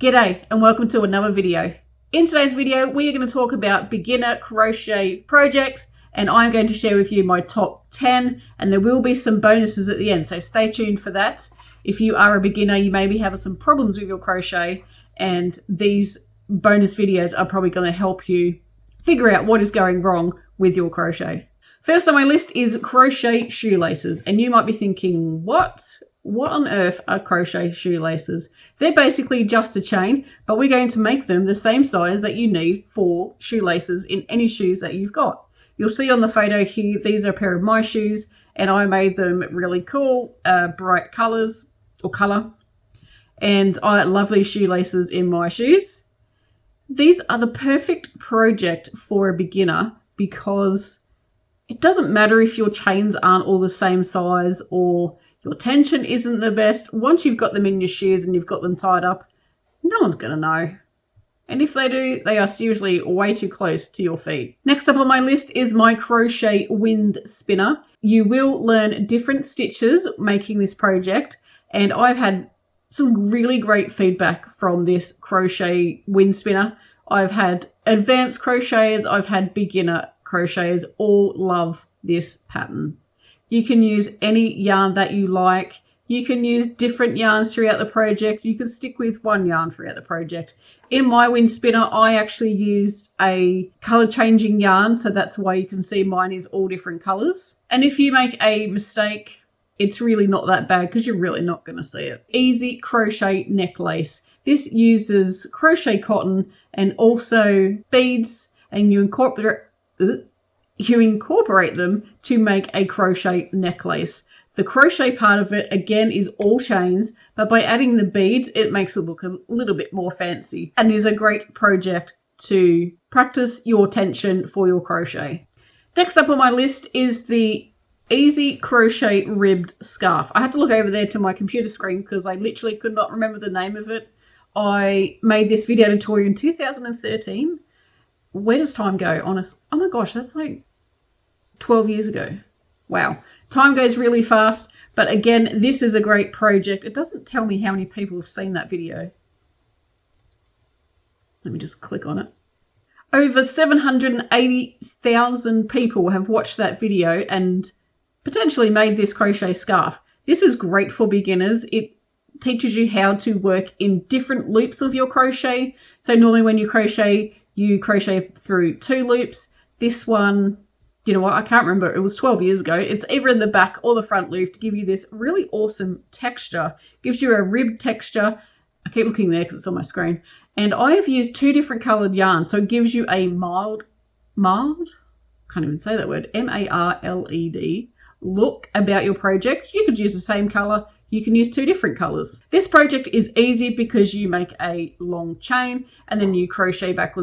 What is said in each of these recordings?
G'day and welcome to another video. In today's video, we are going to talk about beginner crochet projects, and I'm going to share with you my top 10, and there will be some bonuses at the end, so stay tuned for that. If you are a beginner, you maybe have some problems with your crochet, and these bonus videos are probably going to help you figure out what is going wrong with your crochet. First on my list is crochet shoelaces, and you might be thinking, what on earth are crochet shoelaces? They're basically just a chain, but we're going to make them the same size that you need for shoelaces in any shoes that you've got. You'll see on the photo here, these are a pair of my shoes, and I made them really cool, bright colors or color. And I love these shoelaces in my shoes. These are the perfect project for a beginner because it doesn't matter if your chains aren't all the same size or your tension isn't the best. Once you've got them in your shoes and you've got them tied up, no one's going to know. And if they do, they are seriously way too close to your feet. Next up on my list is my crochet wind spinner. You will learn different stitches making this project, and I've had some really great feedback from this crochet wind spinner. I've had advanced crocheters, I've had beginner crocheters, all love this pattern. You can use any yarn that you like. You can use different yarns throughout the project. You can stick with one yarn throughout the project. In my wind spinner, I actually used a color changing yarn, so that's why you can see mine is all different colors. And if you make a mistake, it's really not that bad because you're really not going to see it. Easy crochet necklace. This uses crochet cotton and also beads, and you incorporate them to make a crochet necklace. The crochet part of it, again, is all chains, but by adding the beads, it makes it look a little bit more fancy and is a great project to practice your tension for your crochet. Next up on my list is the Easy Crochet Ribbed Scarf. I had to look over there to my computer screen because I literally could not remember the name of it. I made this video tutorial in 2013. Where does time go? Honest. Oh my gosh, that's like 12 years ago. Wow. Time goes really fast. But again, this is a great project. It doesn't tell me how many people have seen that video. Let me just click on it. Over 780,000 people have watched that video and potentially made this crochet scarf. This is great for beginners. It teaches you how to work in different loops of your crochet. So normally when you crochet through 2 loops. This one, you know what, I can't remember. It was 12 years ago. It's either in the back or the front loop to give you this really awesome texture. Gives you a ribbed texture. I keep looking there because it's on my screen. And I have used 2 different coloured yarns. So it gives you a mild, can't even say that word, M-A-R-L-E-D, look about your project. You could use the same colour. You can use 2 different colours. This project is easy because you make a long chain and then you crochet back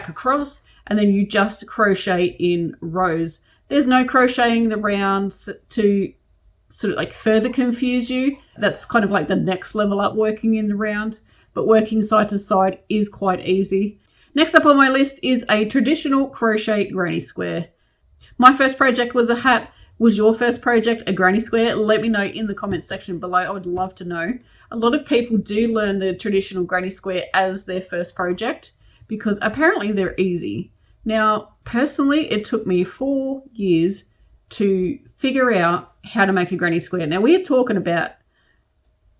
across, and then you just crochet in rows. There's no crocheting the rounds to sort of like further confuse you. That's kind of like the next level up, working in the round, but working side to side is quite easy. Next up on my list is a traditional crochet granny square. My first project was a hat. Was your first project a granny square? Let me know in the comments section below. I would love to know. A lot of people do learn the traditional granny square as their first project because apparently they're easy. Now, personally, it took me 4 years to figure out how to make a granny square. Now, we are talking about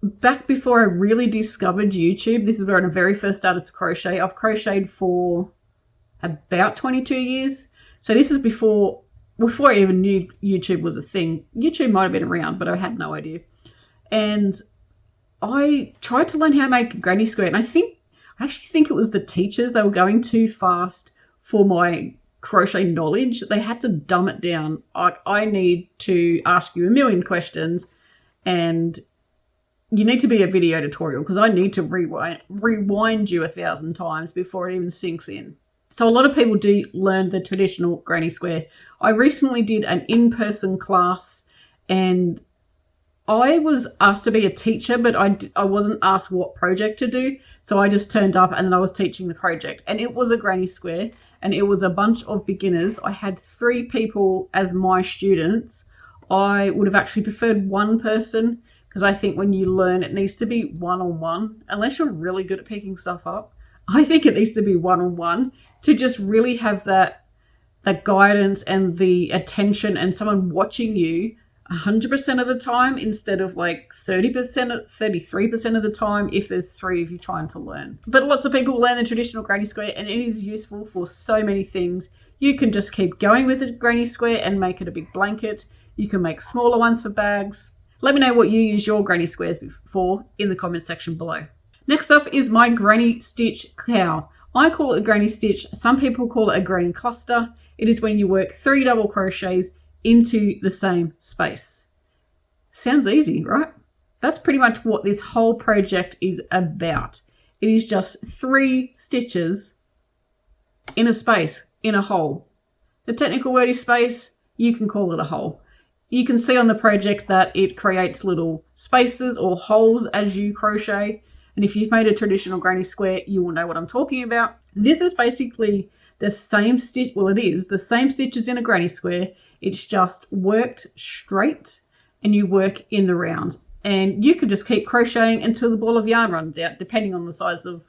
back before I really discovered YouTube. This is where I very first started to crochet. I've crocheted for about 22 years. So this is before I even knew YouTube was a thing. YouTube might have been around, but I had no idea. And I tried to learn how to make a granny square. And I actually think it was the teachers. They were going too fast for my crochet knowledge. They had to dumb it down. I need to ask you a million questions, and you need to be a video tutorial because I need to rewind you 1,000 times before it even sinks in. So a lot of people do learn the traditional granny square. I recently did an in-person class and I was asked to be a teacher, but I wasn't asked what project to do. So I just turned up and then I was teaching the project. And it was a granny square and it was a bunch of beginners. I had 3 people as my students. I would have actually preferred one person because I think when you learn, it needs to be one-on-one. Unless you're really good at picking stuff up, I think it needs to be one-on-one to just really have that guidance and the attention and someone watching you 100% of the time instead of like 30%, 33% of the time if there's 3 of you trying to learn. But lots of people learn the traditional granny square and it is useful for so many things. You can just keep going with the granny square and make it a big blanket. You can make smaller ones for bags. Let me know what you use your granny squares for in the comment section below. Next up is my granny stitch cowl. I call it a granny stitch. Some people call it a granny cluster. It is when you work 3 double crochets into the same space. Sounds easy, right? That's pretty much what this whole project is about. It is just 3 stitches in a space, in a hole. The technical word is space. You can call it a hole. You can see on the project that it creates little spaces or holes as you crochet. And if you've made a traditional granny square, you will know what I'm talking about. This is basically the same stitch. Well, it is the same stitches in a granny square. It's just worked straight and you work in the round. And you can just keep crocheting until the ball of yarn runs out, depending on the size of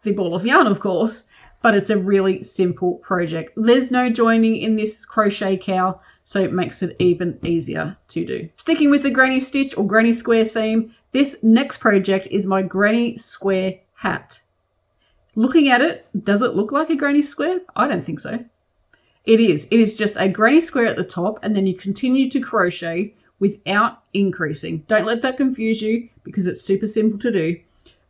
the ball of yarn, of course. But it's a really simple project. There's no joining in this crochet cowl, so it makes it even easier to do. Sticking with the granny stitch or granny square theme, this next project is my granny square hat. Looking at it, does it look like a granny square? I don't think so. It is. It is just a granny square at the top, and then you continue to crochet without increasing. Don't let that confuse you because it's super simple to do.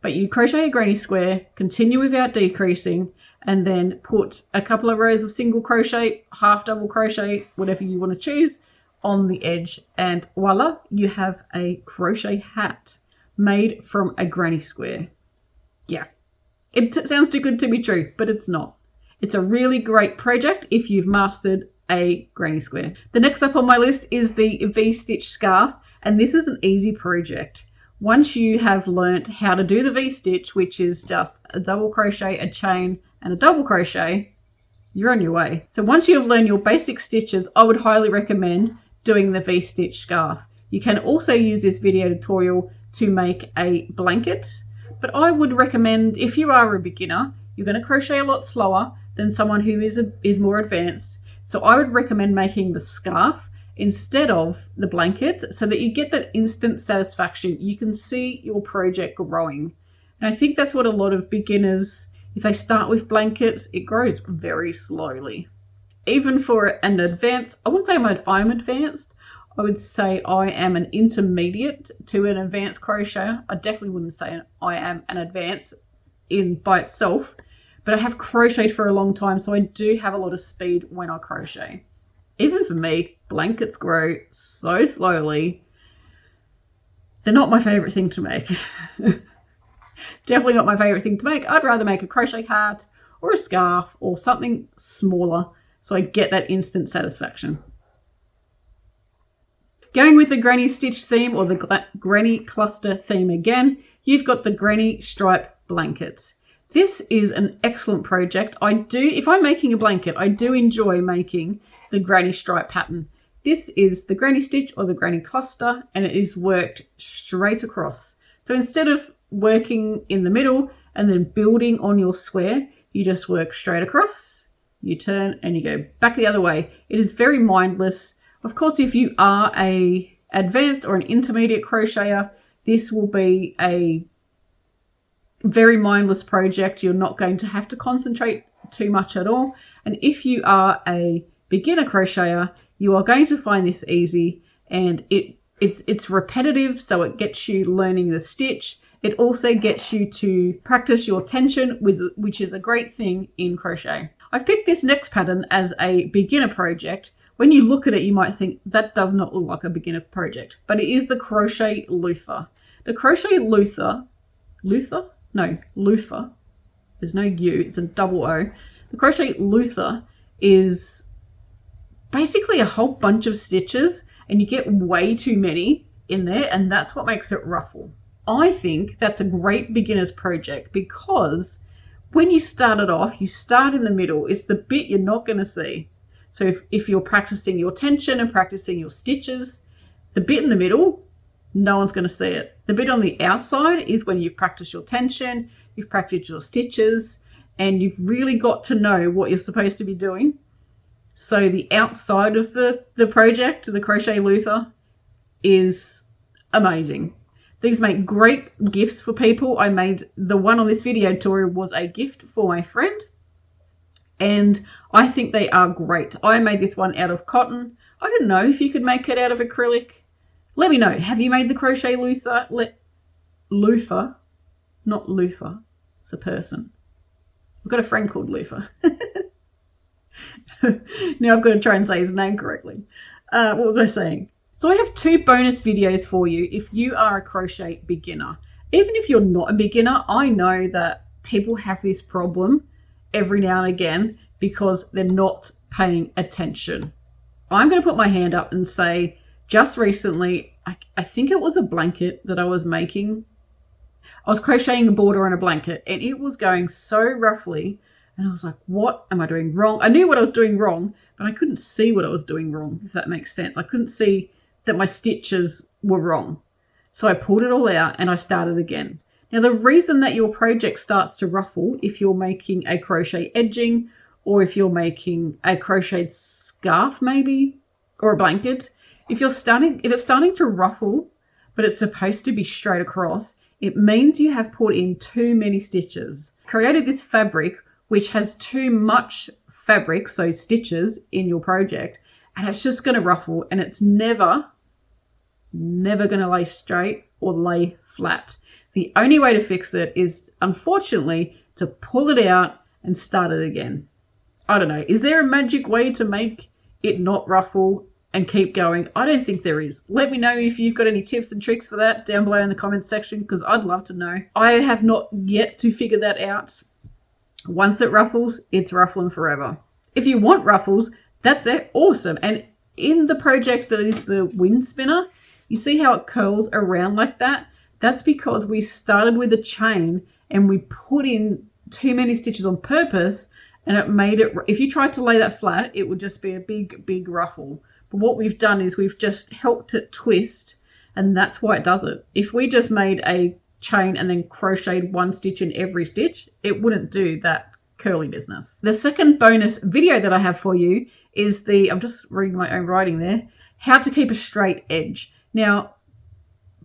But you crochet a granny square, continue without decreasing, and then put a couple of rows of single crochet, half double crochet, whatever you want to choose, on the edge. And voila, you have a crochet hat made from a granny square. Yeah, it sounds too good to be true, but it's not. It's a really great project if you've mastered a granny square. The next up on my list is the V-stitch scarf, and this is an easy project. Once you have learnt how to do the V-stitch, which is just a double crochet, a chain, and a double crochet, you're on your way. So once you have learned your basic stitches, I would highly recommend doing the V-stitch scarf. You can also use this video tutorial to make a blanket, but I would recommend, if you are a beginner, you're going to crochet a lot slower than someone who is more advanced. So I would recommend making the scarf instead of the blanket so that you get that instant satisfaction. You can see your project growing. And I think that's what a lot of beginners, if they start with blankets, it grows very slowly. Even for an advanced, I wouldn't say I'm advanced. I would say I am an intermediate to an advanced crocheter. I definitely wouldn't say I am an advanced by itself, but I have crocheted for a long time, so I do have a lot of speed when I crochet. Even for me, blankets grow so slowly. They're not my favorite thing to make. Definitely not my favorite thing to make. I'd rather make a crochet hat or a scarf or something smaller so I get that instant satisfaction. Going with the granny stitch theme or the granny cluster theme again, you've got the granny stripe blanket. This is an excellent project. If I'm making a blanket, I do enjoy making the granny stripe pattern. This is the granny stitch or the granny cluster, and it is worked straight across. So instead of working in the middle and then building on your square, you just work straight across, you turn and you go back the other way. It is very mindless. Of course, if you are an advanced or an intermediate crocheter, this will be a very mindless project. You're not going to have to concentrate too much at all. And if you are a beginner crocheter, you are going to find this easy, and it's repetitive, so it gets you learning the stitch. It also gets you to practice your tension, which is a great thing in crochet. I've picked this next pattern as a beginner project. When you look at it, you might think that does not look like a beginner project, but it is the Crochet Loofa. The Crochet Loofa, there's no U, it's a double O. The Crochet Loofa is basically a whole bunch of stitches, and you get way too many in there, and that's what makes it ruffle. I think that's a great beginner's project because when you start it off, you start in the middle. It's the bit you're not going to see. So if you're practicing your tension and practicing your stitches, the bit in the middle, no one's going to see it. The bit on the outside is when you've practiced your tension, you've practiced your stitches, and you've really got to know what you're supposed to be doing. So the outside of the project, the Crochet Loofa, is amazing. These make great gifts for people. I made the one on this video tutorial was a gift for my friend, and I think they are great. I made this one out of cotton. I don't know if you could make it out of acrylic. Let me know. Have you made the Crochet Loofa? Loofa, not Loofa. It's a person. I've got a friend called Loofa. Now I've got to try and say his name correctly. What was I saying? So I have 2 bonus videos for you if you are a crochet beginner. Even if you're not a beginner, I know that people have this problem every now and again because they're not paying attention. I'm going to put my hand up and say, just recently, I think it was a blanket that I was making. I was crocheting a border on a blanket and it was going so roughly. And I was like, what am I doing wrong? I knew what I was doing wrong, but I couldn't see what I was doing wrong, if that makes sense. I couldn't see that my stitches were wrong. So I pulled it all out and I started again. Now, the reason that your project starts to ruffle, if you're making a crochet edging or if you're making a crocheted scarf maybe, or a blanket, if it's starting to ruffle, but it's supposed to be straight across, it means you have put in too many stitches. Created this fabric which has too much fabric, so stitches, in your project, and it's just going to ruffle, and it's never going to lay straight or lay flat. The only way to fix it is, unfortunately, to pull it out and start it again. I don't know. Is there a magic way to make it not ruffle and keep going? I don't think there is. Let me know if you've got any tips and tricks for that down below in the comments section, because I'd love to know. I have not yet to figure that out. Once it ruffles, it's ruffling forever. If you want ruffles, that's it. Awesome. And in the project that is the wind spinner, you see how it curls around like that? That's because we started with a chain and we put in too many stitches on purpose, and it made it, if you tried to lay that flat, it would just be a big ruffle. But what we've done is we've just helped it twist, and that's why it does it. If we just made a chain and then crocheted 1 stitch in every stitch, it wouldn't do that curly business. The second bonus video that I have for you is I'm just reading my own writing there, how to keep a straight edge. Now,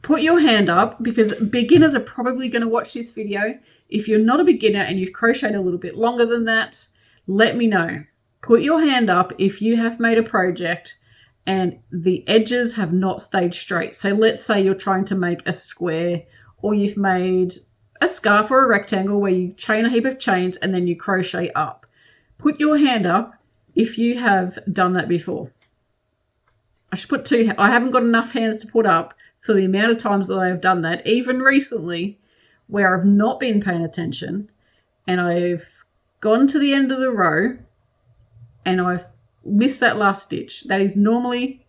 put your hand up, because beginners are probably going to watch this video. If you're not a beginner and you've crocheted a little bit longer than that, let me know. Put your hand up if you have made a project and the edges have not stayed straight. So let's say you're trying to make a square, or you've made a scarf or a rectangle where you chain a heap of chains and then you crochet up. Put your hand up if you have done that before. I should put 2. I haven't got enough hands to put up for the amount of times that I have done that, even recently, where I've not been paying attention and I've gone to the end of the row and I've missed that last stitch. That is normally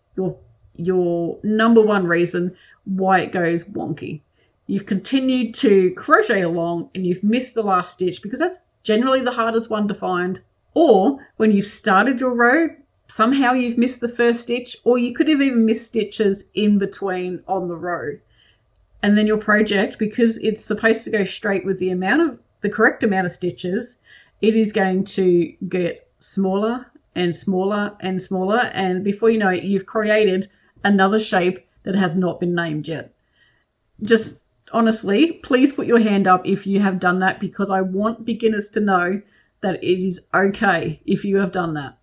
your number one reason why it goes wonky. You've continued to crochet along and you've missed the last stitch, because that's generally the hardest one to find. Or when you've started your row, somehow you've missed the first stitch, or you could have even missed stitches in between on the row. And then your project, because it's supposed to go straight with the correct amount of stitches, it is going to get smaller and smaller and smaller. And before you know it, you've created another shape that has not been named yet. Just honestly, please put your hand up if you have done that, because I want beginners to know that it is okay if you have done that.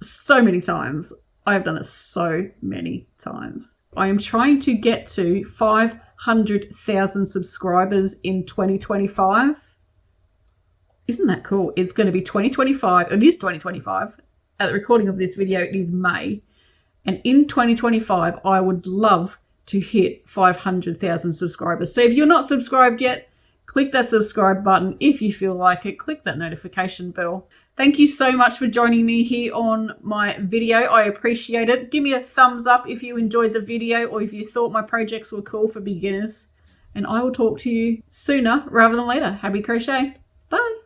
So many times. I have done it so many times. I am trying to get to 500,000 subscribers in 2025. Isn't that cool? It's going to be 2025. It is 2025. At the recording of this video, it is May. And in 2025, I would love to hit 500,000 subscribers. So if you're not subscribed yet, click that subscribe button. If you feel like it, click that notification bell. Thank you so much for joining me here on my video. I appreciate it. Give me a thumbs up if you enjoyed the video, or if you thought my projects were cool for beginners. And I will talk to you sooner rather than later. Happy crochet. Bye.